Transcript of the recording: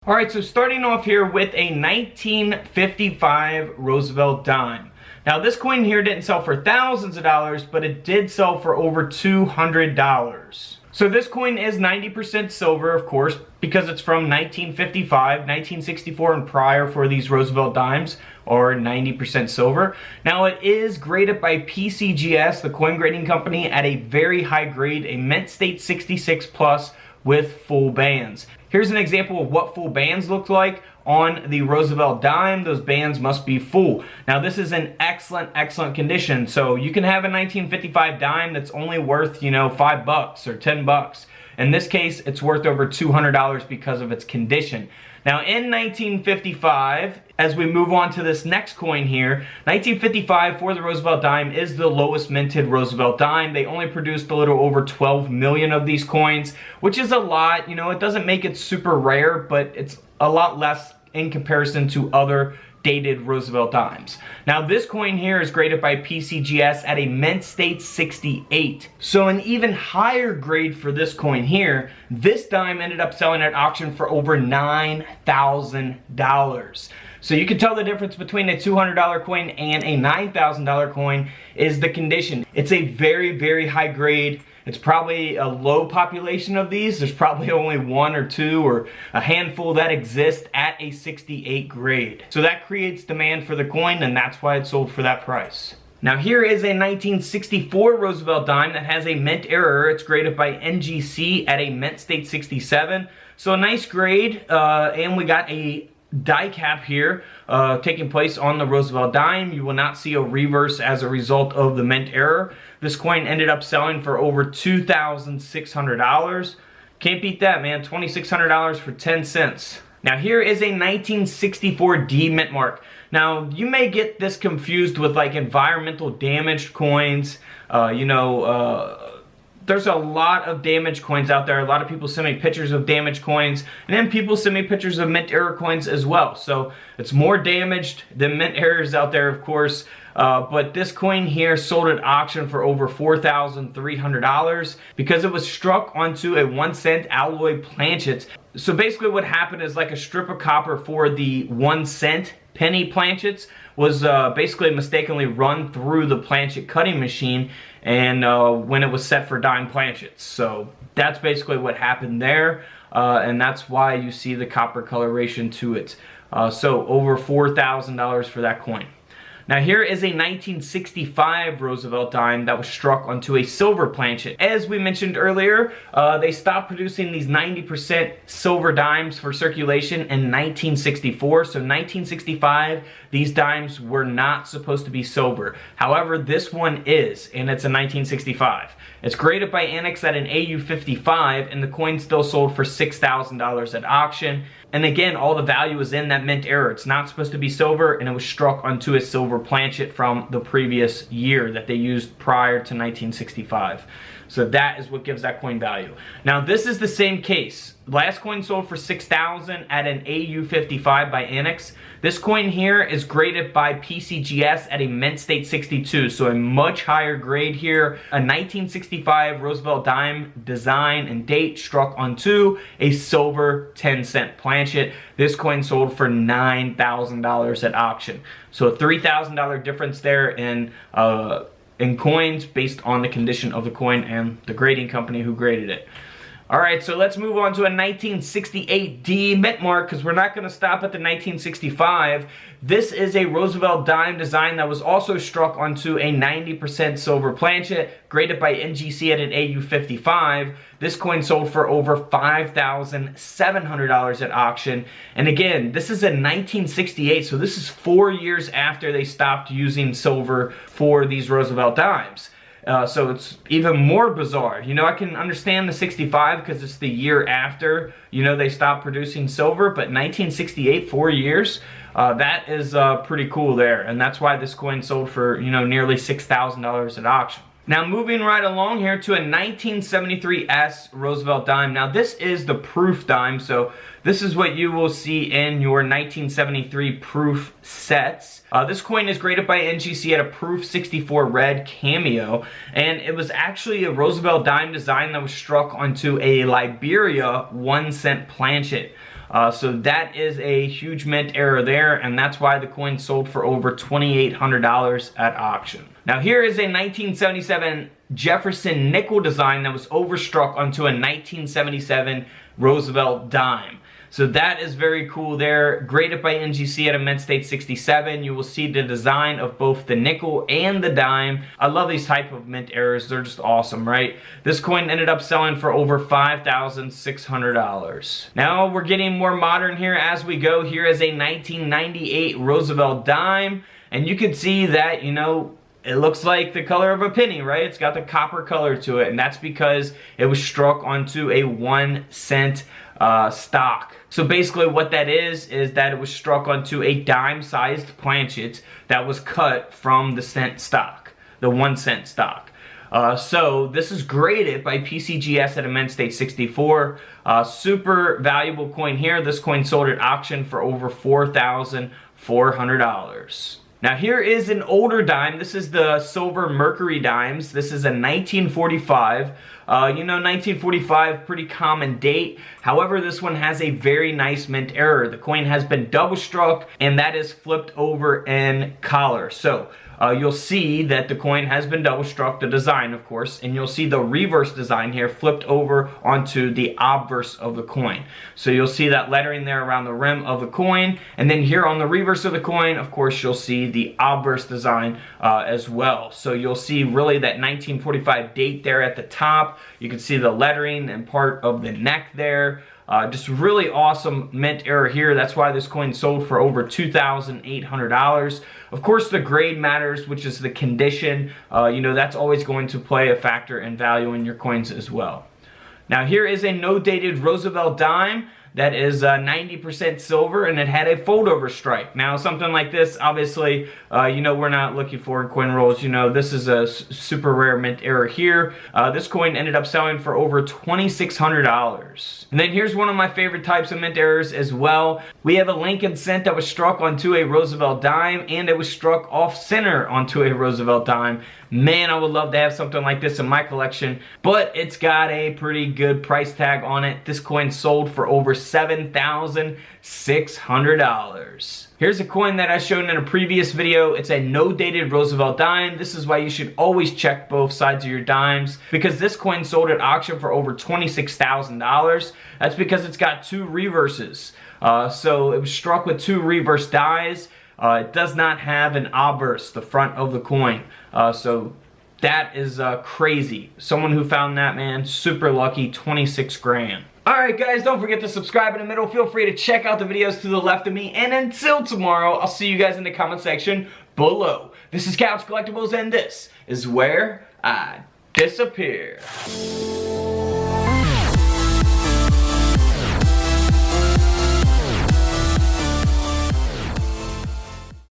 Alright, so starting off here with a 1955 Roosevelt Dime. Now this coin here didn't sell for thousands of dollars, but it did sell for over $200. So this coin is 90% silver, of course, because it's from 1955, 1964 and prior for these Roosevelt Dimes are 90% silver. Now it is graded by PCGS, the coin grading company, at a very high grade, a mint state 66 plus with full bands. Here's an example of what full bands look like on the Roosevelt Dime. Those bands must be full. Now this is in excellent condition. So you can have a 1955 dime that's only worth, $5 or $10. In this case, it's worth over $200 because of its condition. Now in 1955, as we move on to this next coin here, 1955 for the Roosevelt Dime is the lowest minted Roosevelt Dime. They only produced a little over 12 million of these coins, which is a lot. It doesn't make it super rare, but it's a lot less in comparison to other dated Roosevelt Dimes. Now this coin here is graded by PCGS at a mint state 68. So an even higher grade for this coin here. This dime ended up selling at auction for over $9,000. So you can tell the difference between a $200 coin and a $9,000 coin is the condition. It's a very high grade. It's probably a low population of these. There's probably only one or two or a handful that exist at a 68 grade. So that creates demand for the coin, and that's why it sold for that price. Now here is a 1964 Roosevelt Dime that has a mint error. It's graded by NGC at a mint state 67. So a nice grade, and we got a die cap here taking place on the Roosevelt Dime. You will not see a reverse as a result of the mint error. This coin ended up selling for over $2,600. Can't beat that, man. $2,600 for 10 cents. Now here is a 1964 D mint mark. Now you may get this confused with like environmental damaged coins. There's a lot of damaged coins out there. A lot of people send me pictures of damaged coins, and then people send me pictures of mint error coins as well. So it's more damaged than mint errors out there, of course. But this coin here sold at auction for over $4,300 because it was struck onto a 1 cent alloy planchet. So basically what happened is like a strip of copper for the 1 cent penny planchets was basically mistakenly run through the planchet cutting machine and when it was set for dime planchets. So that's basically what happened there, and that's why you see the copper coloration to it. So over $4,000 for that coin. Now here is a 1965 Roosevelt Dime that was struck onto a silver planchet. As we mentioned earlier, they stopped producing these 90% silver dimes for circulation in 1964. So 1965, these dimes were not supposed to be silver. However, this one is, and it's a 1965. It's graded by Annex at an AU55, and the coin still sold for $6,000 at auction. And again, all the value is in that mint error. It's not supposed to be silver, and it was struck onto a silver planchet from the previous year that they used prior to 1965. So that is what gives that coin value. Now this is the same case. Last coin sold for $6,000 at an AU55 by Annex. This coin here is graded by PCGS at a mint state 62, so a much higher grade here. A 1965 Roosevelt Dime design and date struck onto a silver 10 cent planchet. This coin sold for $9,000 at auction. So a $3,000 difference there in coins based on the condition of the coin and the grading company who graded it. Alright, so let's move on to a 1968 D mint mark because we're not going to stop at the 1965. This is a Roosevelt Dime design that was also struck onto a 90% silver planchet, graded by NGC at an AU55. This coin sold for over $5,700 at auction. And again, this is a 1968, so this is 4 years after they stopped using silver for these Roosevelt Dimes. So it's even more bizarre. I can understand the 65 because it's the year after, they stopped producing silver, but 1968, 4 years, that is pretty cool there. And that's why this coin sold for, nearly $6,000 at auction. Now moving right along here to a 1973 S Roosevelt Dime. Now this is the proof dime, so this is what you will see in your 1973 proof sets. This coin is graded by NGC at a proof 64 red cameo, and it was actually a Roosevelt Dime design that was struck onto a Liberia 1 cent planchet. So that is a huge mint error there, and that's why the coin sold for over $2,800 at auction. Now here is a 1977 Jefferson nickel design that was overstruck onto a 1977 Roosevelt dime. So that is very cool there. Graded by NGC at a mint state 67. You will see the design of both the nickel and the dime. I love these type of mint errors. They're just awesome, right? This coin ended up selling for over $5,600. Now we're getting more modern here as we go. Here is a 1998 Roosevelt dime. And you can see that, you know, it looks like the color of a penny, right? It's got the copper color to it, and that's because it was struck onto a 1 cent stock. So basically what that is that it was struck onto a dime-sized planchet that was cut from the cent stock, the 1 cent stock. So this is graded by PCGS at a mint state 64. Super valuable coin here. This coin sold at auction for over $4,400. Now here is an older dime. This is the silver Mercury dimes. This is a 1945. You know, 1945, pretty common date. However, this one has a very nice mint error. The coin has been double struck, and that is flipped over in collar. So you'll see that the coin has been double struck, the design of course, and you'll see the reverse design here flipped over onto the obverse of the coin. So you'll see that lettering there around the rim of the coin, and then here on the reverse of the coin, of course, you'll see the obverse design as well. So you'll see really that 1945 date there at the top. You can see the lettering and part of the neck there. Just really awesome mint error here. That's why this coin sold for over $2,800. Of course, the grade matters, which is the condition. You know, that's always going to play a factor in value in your coins as well. Now here is a no-dated Roosevelt dime that is 90% silver, and it had a fold-over strike. Now something like this, obviously, you know, we're not looking for in coin rolls. You know, this is a super rare mint error here. This coin ended up selling for over $2,600. And then here's one of my favorite types of mint errors as well. We have a Lincoln cent that was struck onto a Roosevelt dime, and it was struck off center onto a Roosevelt dime. Man, I would love to have something like this in my collection, but it's got a pretty good price tag on it. This coin sold for over $7,600. Here's a coin that I showed in a previous video. It's a no-dated Roosevelt dime. This is why you should always check both sides of your dimes, because this coin sold at auction for over $26,000. That's because it's got two reverses. So it was struck with two reverse dies. It does not have an obverse, the front of the coin. So that is crazy. Someone who found that, man, super lucky, 26 grand. Alright guys, don't forget to subscribe in the middle. Feel free to check out the videos to the left of me. And until tomorrow, I'll see you guys in the comment section below. This is Couch Collectibles, and this is where I disappear.